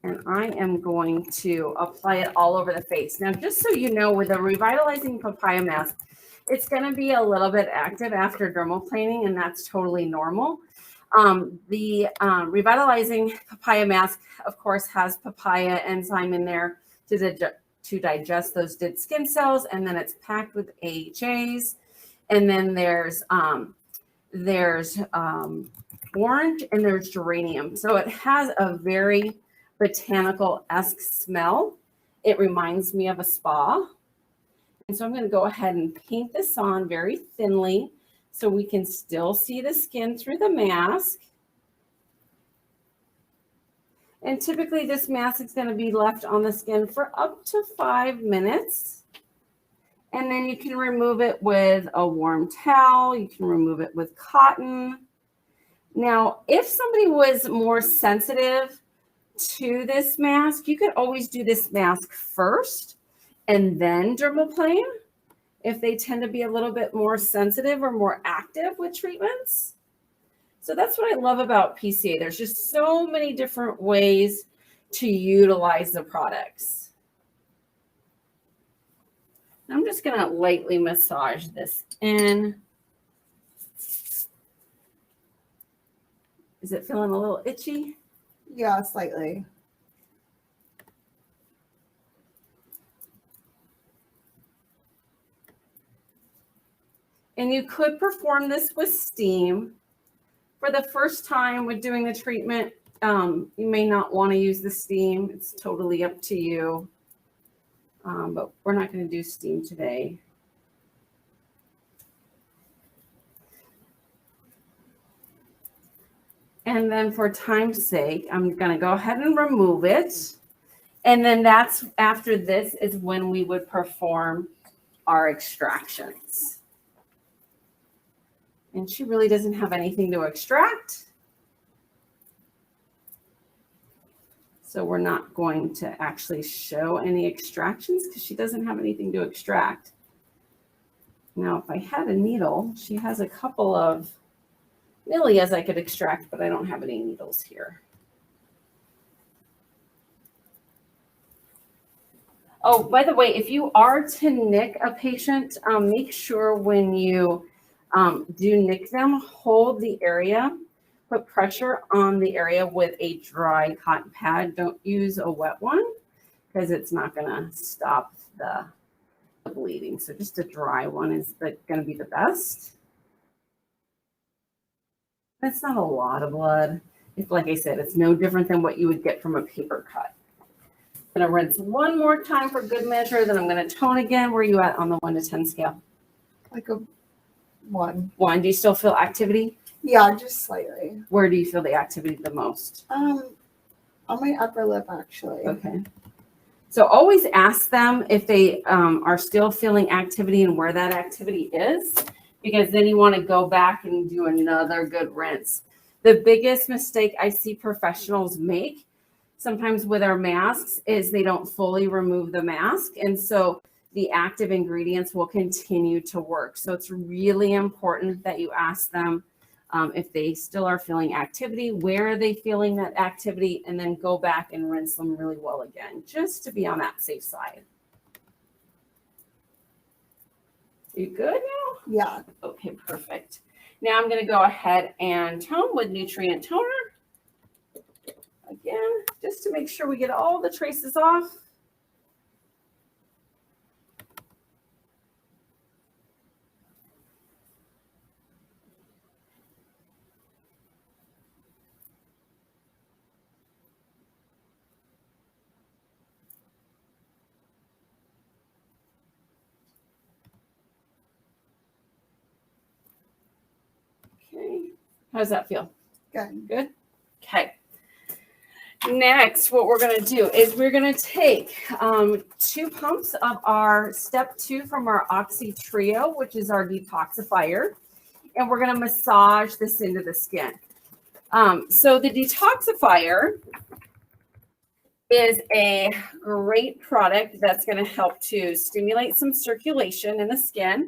And I am going to apply it all over the face. Now, just so you know, with a revitalizing papaya mask, it's going to be a little bit active after dermaplaning, and that's totally normal. The revitalizing papaya mask, of course, has papaya enzyme in there to digest those dead skin cells, and then it's packed with AHAs. And then there's orange and there's geranium. So it has a very botanical-esque smell. It reminds me of a spa. And so I'm going to go ahead and paint this on very thinly so we can still see the skin through the mask. And typically this mask is going to be left on the skin for up to 5 minutes. And then you can remove it with a warm towel. You can remove it with cotton. Now, if somebody was more sensitive to this mask, you could always do this mask first and then dermaplane if they tend to be a little bit more sensitive or more active with treatments. So that's what I love about PCA. There's just so many different ways to utilize the products. I'm just going to lightly massage this in. Is it feeling a little itchy? Yeah, slightly. And you could perform this with steam. For the first time with doing the treatment, you may not want to use the steam. It's totally up to you. But we're not going to do steam today. And then for time's sake, I'm going to go ahead and remove it. And then that's after this is when we would perform our extractions. And she really doesn't have anything to extract. So we're not going to actually show any extractions because she doesn't have anything to extract. Now, if I had a needle, she has a couple of Milias I could extract, but I don't have any needles here. Oh, by the way, if you are to nick a patient, make sure when you do nick them, hold the area, put pressure on the area with a dry cotton pad. Don't use a wet one because it's not going to stop the bleeding. So just a dry one is going to be the best. That's not a lot of blood. It's like I said, it's no different than what you would get from a paper cut. I'm going to rinse one more time for good measure. Then I'm going to tone again. Where are you at on the 1 to 10 scale? Like a 1. 1. Do you still feel activity? Yeah, just slightly. Where do you feel the activity the most? On my upper lip, actually. Okay. So always ask them if they are still feeling activity and where that activity is, because then you want to go back and do another good rinse. The biggest mistake I see professionals make sometimes with our masks is they don't fully remove the mask. And so the active ingredients will continue to work. So it's really important that you ask them if they still are feeling activity, where are they feeling that activity, and then go back and rinse them really well again, just to be on that safe side. You good now? Yeah. Okay, perfect. Now I'm going to go ahead and tone with Nutrient Toner. Again, just to make sure we get all the traces off. Okay, how does that feel? Good. Good? Okay. Next, what we're going to do is we're going to take 2 pumps of our step 2 from our Oxy Trio, which is our detoxifier, and we're going to massage this into the skin. So the detoxifier is a great product that's going to help to stimulate some circulation in the skin.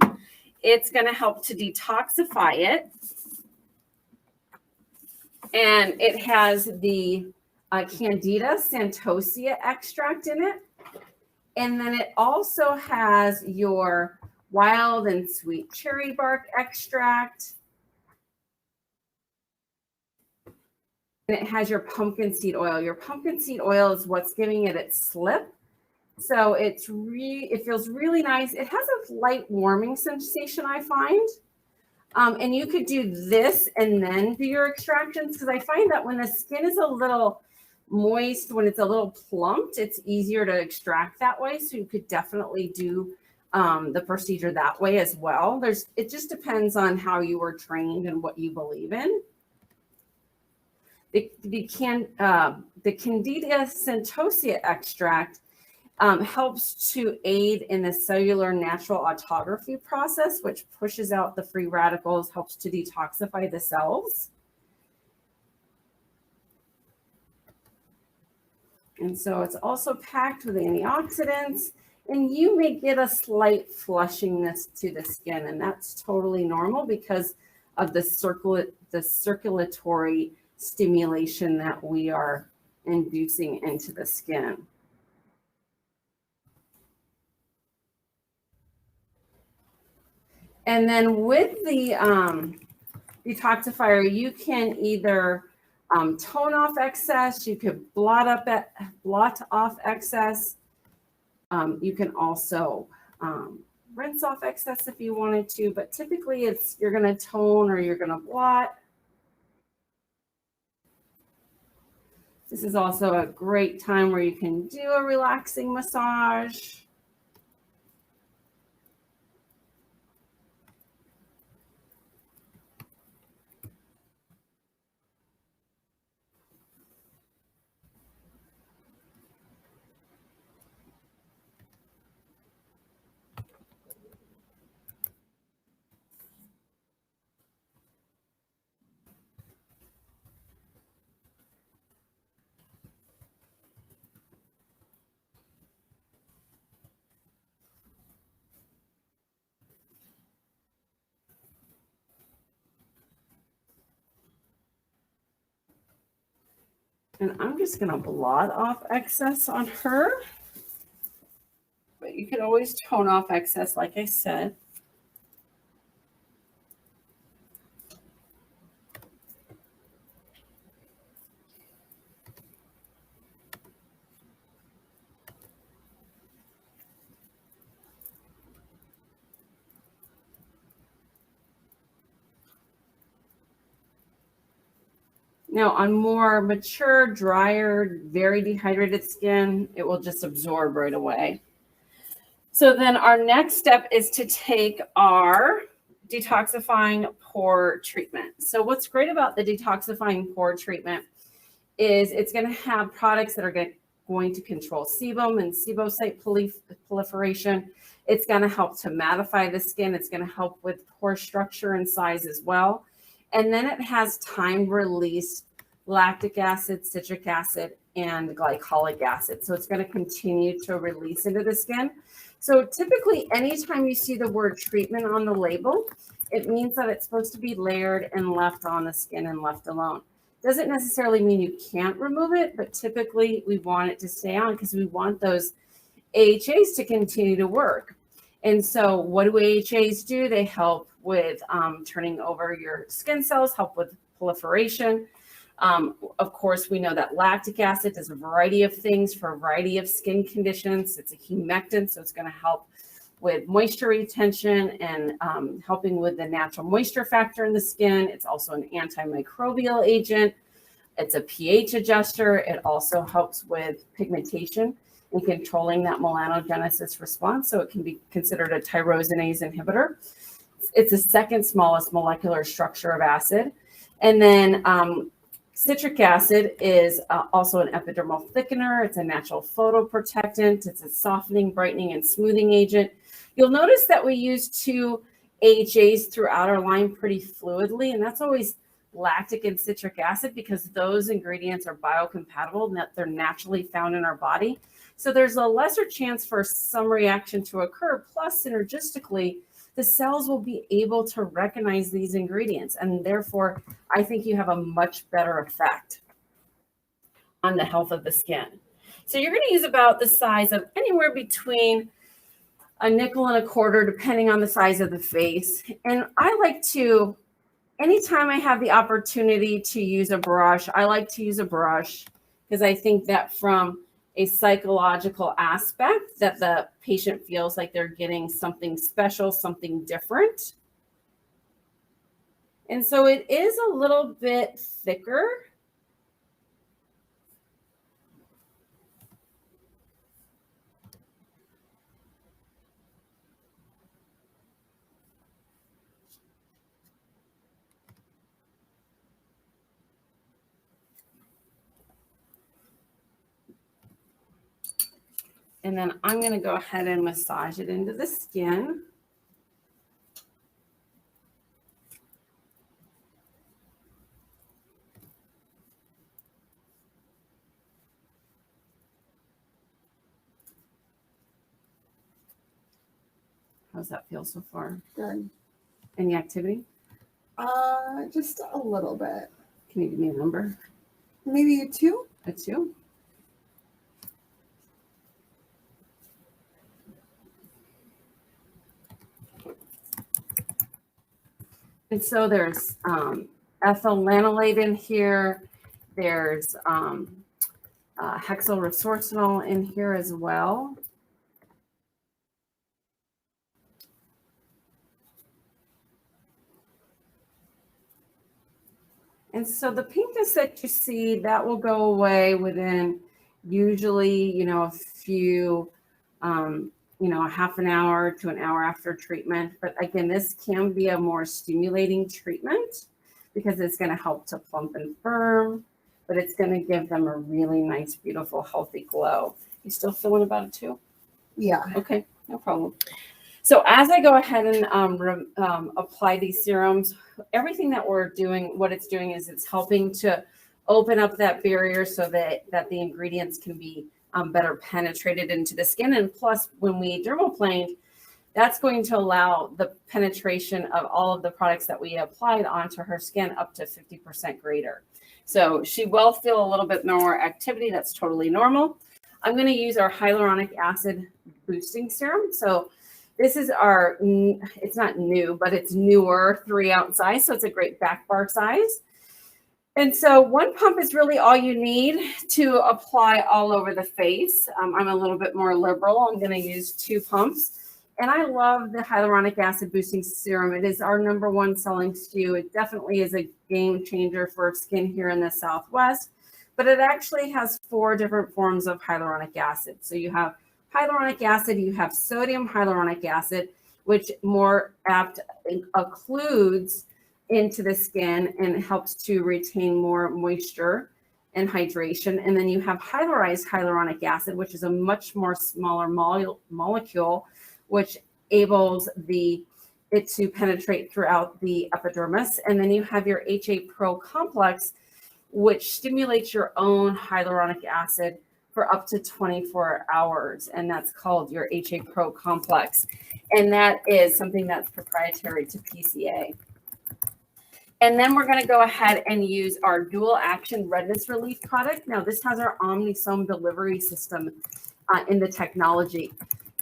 It's going to help to detoxify it. And it has the Candida santosia extract in it. And then it also has your wild and sweet cherry bark extract. And it has your pumpkin seed oil. Your pumpkin seed oil is what's giving it its slip So it feels really nice. It has a light warming sensation, I find. And you could do this and then do your extractions, because I find that when the skin is a little moist, when it's a little plumped, it's easier to extract that way. So you could definitely do the procedure that way as well. It just depends on how you were trained and what you believe in. The Candida centosia extract helps to aid in the cellular natural autography process, which pushes out the free radicals, helps to detoxify the cells. And so it's also packed with antioxidants, and you may get a slight flushingness to the skin, and that's totally normal because of the circulatory stimulation that we are inducing into the skin. And then with the detoxifier, you can either tone off excess, you could blot off excess. You can also rinse off excess if you wanted to, but typically you're going to tone or you're going to blot. This is also a great time where you can do a relaxing massage. And I'm just going to blot off excess on her. But you can always tone off excess, like I said. Now, on more mature, drier, very dehydrated skin, it will just absorb right away. So then our next step is to take our detoxifying pore treatment. So what's great about the detoxifying pore treatment is it's going to have products that are going to control sebum and sebocyte proliferation. It's going to help to mattify the skin. It's going to help with pore structure and size as well. And then it has time-released lactic acid, citric acid, and glycolic acid. So it's going to continue to release into the skin. So typically, anytime you see the word treatment on the label, it means that it's supposed to be layered and left on the skin and left alone. Doesn't necessarily mean you can't remove it, but typically we want it to stay on because we want those AHAs to continue to work. And so what do AHAs do? They help with turning over your skin cells, help with proliferation. Of course, we know that lactic acid does a variety of things for a variety of skin conditions. It's a humectant, so it's going to help with moisture retention and helping with the natural moisture factor in the skin. It's also an antimicrobial agent. It's a pH adjuster. It also helps with pigmentation and controlling that melanogenesis response, so it can be considered a tyrosinase inhibitor. It's the second smallest molecular structure of acid. And then citric acid is also an epidermal thickener. It's a natural photoprotectant. It's a softening, brightening, and smoothing agent. You'll notice that we use 2 AHAs throughout our line pretty fluidly, and that's always lactic and citric acid because those ingredients are biocompatible and that they're naturally found in our body. So there's a lesser chance for some reaction to occur. Plus, synergistically, the cells will be able to recognize these ingredients. And therefore, I think you have a much better effect on the health of the skin. So you're going to use about the size of anywhere between a nickel and a quarter, depending on the size of the face. And I like to, anytime I have the opportunity to use a brush, I like to use a brush because I think that from a psychological aspect that the patient feels like they're getting something special, something different. And so it is a little bit thicker. And then I'm going to go ahead and massage it into the skin. How's that feel so far? Good. Any activity? Just a little bit. Can you give me a number? Maybe a 2? A 2? And so there's ethyl lanolate in here. There's hexylresorcinol in here as well. And so the pinkness that you see, that will go away within usually, a few, a half an hour to an hour after treatment. But again, this can be a more stimulating treatment because it's going to help to plump and firm, but it's going to give them a really nice, beautiful, healthy glow. You still feeling about it too? Yeah. Okay, no problem. So as I go ahead and apply these serums, everything that we're doing, what it's doing is it's helping to open up that barrier so that the ingredients can be better penetrated into the skin. And plus, when we dermaplaned, that's going to allow the penetration of all of the products that we applied onto her skin up to 50% greater. So she will feel a little bit more activity. That's totally normal. I'm going to use our hyaluronic acid boosting serum. So this is our, it's not new, but it's newer 3-ounce size. So it's a great back bar size. And so one pump is really all you need to apply all over the face. I'm a little bit more liberal. I'm going to use 2 pumps. And I love the hyaluronic acid boosting serum. It is our #1 selling SKU. It definitely is a game changer for skin here in the Southwest. But it actually has 4 different forms of hyaluronic acid. So you have hyaluronic acid, you have sodium hyaluronic acid, which more apt occludes into the skin and helps to retain more moisture and hydration. And then you have hyaluronized hyaluronic acid, which is a much more smaller molecule, which enables it to penetrate throughout the epidermis. And then you have your HA Pro complex, which stimulates your own hyaluronic acid for up to 24 hours. And that's called your HA Pro complex. And that is something that's proprietary to PCA. And then we're going to go ahead and use our dual action redness relief product. Now this has our Omnisome delivery system in the technology.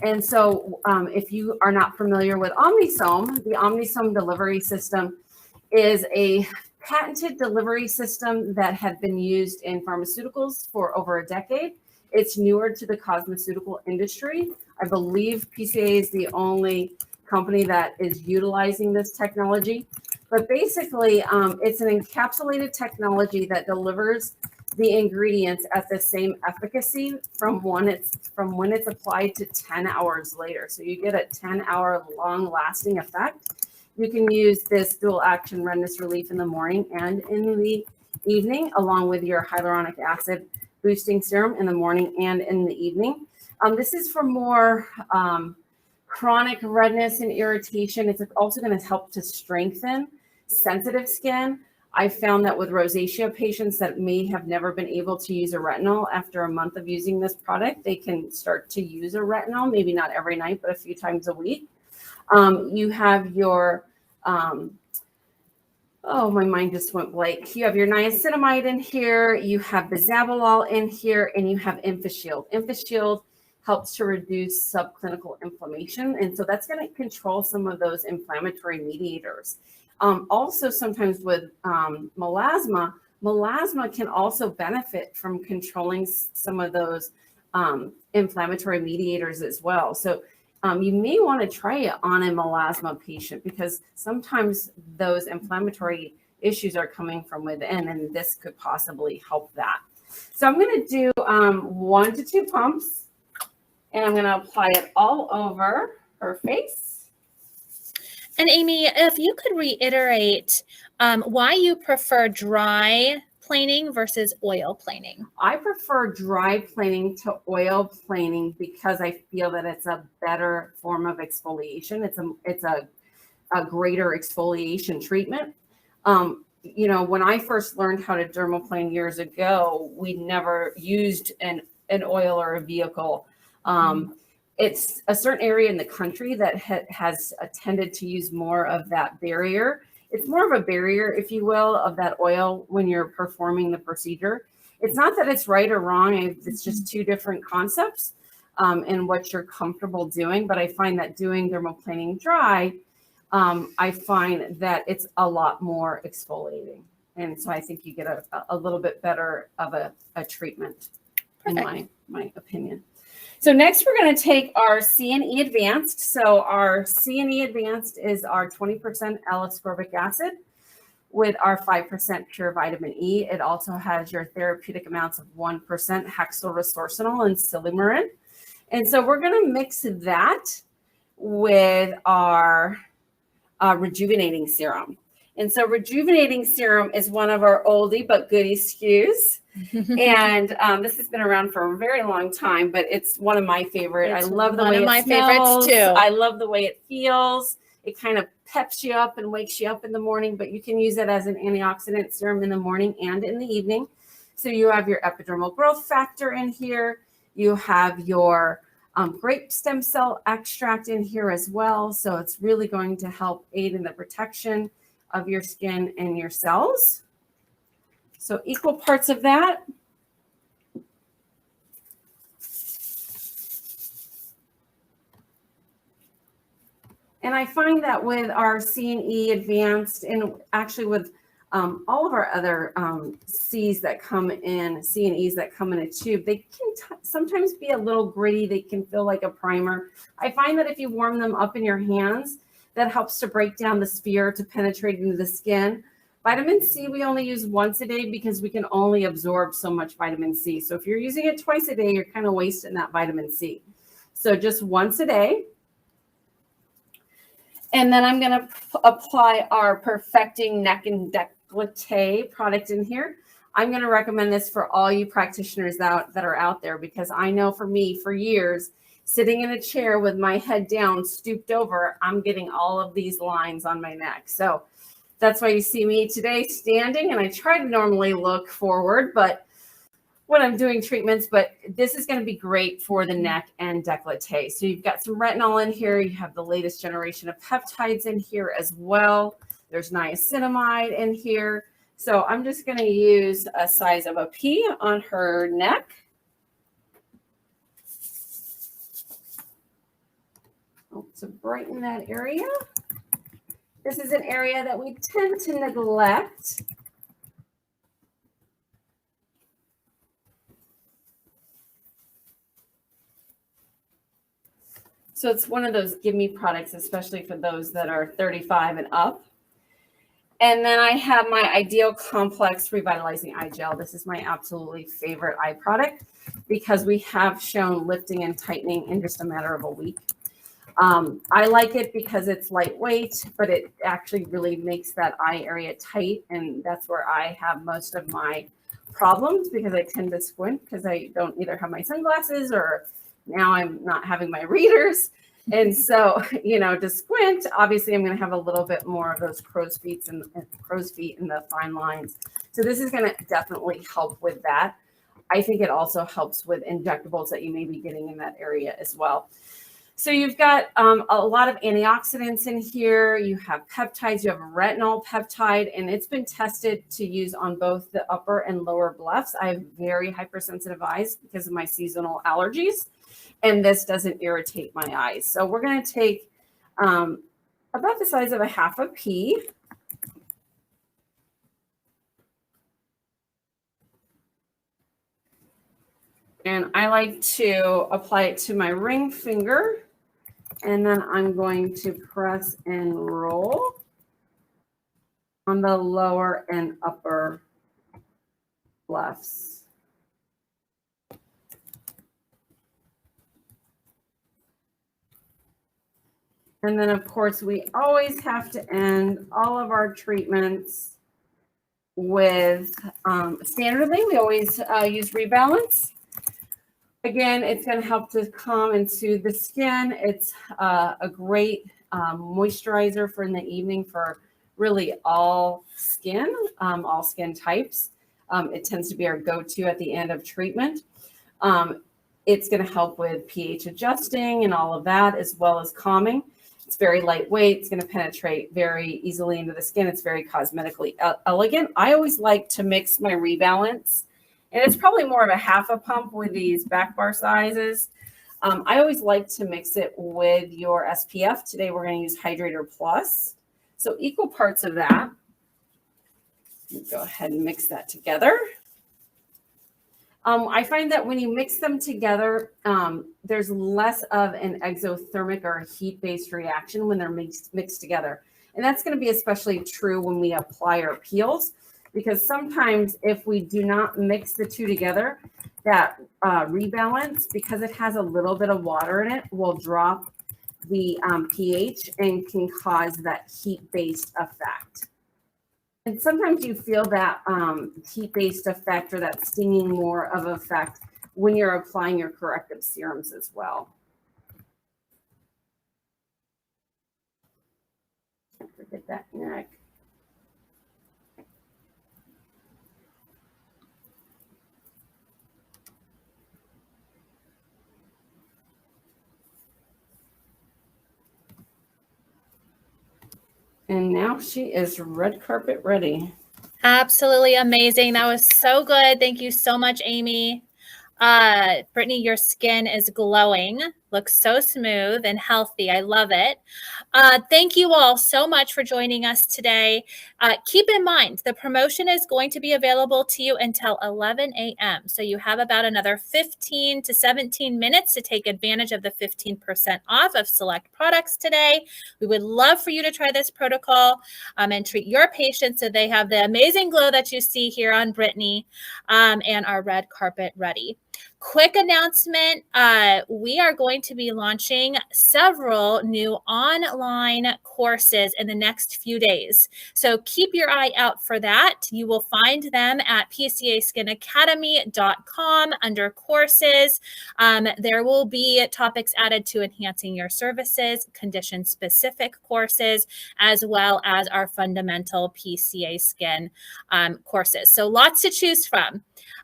And so if you are not familiar with Omnisome, the Omnisome delivery system is a patented delivery system that had been used in pharmaceuticals for over a decade. It's newer to the cosmeceutical industry. I believe PCA is the only company that is utilizing this technology. But basically, it's an encapsulated technology that delivers the ingredients at the same efficacy from when it's applied to 10 hours later. So you get a 10-hour long-lasting effect. You can use this dual action redness relief in the morning and in the evening, along with your hyaluronic acid boosting serum in the morning and in the evening. This is for more chronic redness and irritation. It's also going to help to strengthen sensitive skin. I found that with rosacea patients that may have never been able to use a retinol, after a month of using this product, they can start to use a retinol, maybe not every night, but a few times a week. You have your, oh, my mind just went blank. You have your niacinamide in here, you have bisabolol in here, and you have InfaShield. InfaShield helps to reduce subclinical inflammation. And so that's going to control some of those inflammatory mediators. Also, sometimes with melasma can also benefit from controlling some of those inflammatory mediators as well. So you may want to try it on a melasma patient because sometimes those inflammatory issues are coming from within, and this could possibly help that. So I'm going to do 1 to 2 pumps, and I'm going to apply it all over her face. And Amy, if you could reiterate why you prefer dry planing versus oil planing. I prefer dry planing to oil planing because I feel that it's a better form of exfoliation. It's a greater exfoliation treatment. You know, when I first learned how to dermaplane years ago, we never used an oil or a vehicle. It's a certain area in the country that has tended to use more of that barrier. It's more of a barrier, if you will, of that oil when you're performing the procedure. It's not that it's right or wrong. It's just two different concepts and what you're comfortable doing. But I find that doing dermaplaning dry, I find that it's a lot more exfoliating. And so I think you get a little bit better of a treatment, Perfect. in my opinion. So next we're going to take our C&E Advanced. So our C&E Advanced is our 20% L-ascorbic acid with our 5% pure vitamin E. It also has your therapeutic amounts of 1% hexylresorcinol and silymarin. And so we're going to mix that with our rejuvenating serum. And so rejuvenating serum is one of our oldie but goodie SKUs. And this has been around for a very long time, but it's one of my favorite. I love the way it smells. Favorites too. I love the way it feels. It kind of peps you up and wakes you up in the morning, but you can use it as an antioxidant serum in the morning and in the evening. So you have your epidermal growth factor in here. You have your grape stem cell extract in here as well. So it's really going to help aid in the protection of your skin and your cells. So equal parts of that. And I find that with our C&E Advanced and actually with all of our other C's that come in, C&Es that come in a tube, they can sometimes be a little gritty. They can feel like a primer. I find that if you warm them up in your hands, that helps to break down the sphere to penetrate into the skin. Vitamin C, we only use once a day because we can only absorb so much vitamin C. So if you're using it twice a day, you're kind of wasting that vitamin C. So just once a day. And then I'm going to apply our Perfecting Neck and Décolleté product in here. I'm going to recommend this for all you practitioners that are out there, because I know for me, for years, sitting in a chair with my head down, stooped over, I'm getting all of these lines on my neck. So that's why you see me today standing, and I try to normally look forward, but when I'm doing treatments, but this is going to be great for the neck and décolleté. So you've got some retinol in here. You have the latest generation of peptides in here as well. There's niacinamide in here. So I'm just going to use a size of a pea on her neck. To brighten that area. This is an area that we tend to neglect. So it's one of those give me products, especially for those that are 35 and up. And then I have my Ideal Complex Revitalizing Eye Gel. This is my absolutely favorite eye product because we have shown lifting and tightening in just a matter of a week. I like it because it's lightweight, but it actually really makes that eye area tight. And that's where I have most of my problems because I tend to squint because I don't either have my sunglasses or now I'm not having my readers. And so, you know, to squint, obviously I'm going to have a little bit more of those crow's feet and the fine lines. So this is going to definitely help with that. I think it also helps with injectables that you may be getting in that area as well. So you've got a lot of antioxidants in here. You have peptides. You have a retinol peptide, and it's been tested to use on both the upper and lower blephs. I have very hypersensitive eyes because of my seasonal allergies, and this doesn't irritate my eyes. So we're going to take about the size of a half a pea. And I like to apply it to my ring finger. And then I'm going to press and roll on the lower and upper lefts. And then, of course, we always have to end all of our treatments with standardly. We always use Rebalance. Again, it's going to help to calm and soothe the skin. It's a great moisturizer for in the evening for really all skin types. It tends to be our go-to at the end of treatment. It's going to help with pH adjusting and all of that, as well as calming. It's very lightweight. It's going to penetrate very easily into the skin. It's very cosmetically elegant. I always like to mix my Rebalance, and it's probably more of a half a pump with these back bar sizes. I always like to mix it with your SPF. Today we're going to use Hydrator Plus. So equal parts of that. Go ahead and mix that together. I find that when you mix them together, there's less of an exothermic or a heat-based reaction when they're mixed together. And that's going to be especially true when we apply our peels, because sometimes if we do not mix the two together, that Rebalance, because it has a little bit of water in it, will drop the pH and can cause that heat-based effect. And sometimes you feel that heat-based effect or that stinging more of effect when you're applying your corrective serums as well. Don't forget that neck. And now she is red carpet ready. Absolutely amazing. That was so good. Thank you so much, Amy. Brittany, your skin is glowing. Looks so smooth and healthy. I love it. Thank you all so much for joining us today. Keep in mind, the promotion is going to be available to you until 11 a.m. So you have about another 15 to 17 minutes to take advantage of the 15% off of select products today. We would love for you to try this protocol and treat your patients so they have the amazing glow that you see here on Brittany and our red carpet ready. Quick announcement, we are going to be launching several new online courses in the next few days. So keep your eye out for that. You will find them at PCASkinAcademy.com under courses. There will be topics added to enhancing your services, condition-specific courses, as well as our fundamental PCA skin courses. So lots to choose from.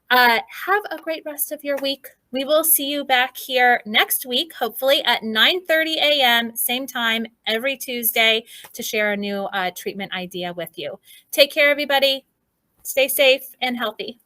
Have a great rest of your week. We will see you back here next week, hopefully at 9:30 a.m., same time every Tuesday, to share a new treatment idea with you. Take care, everybody. Stay safe and healthy.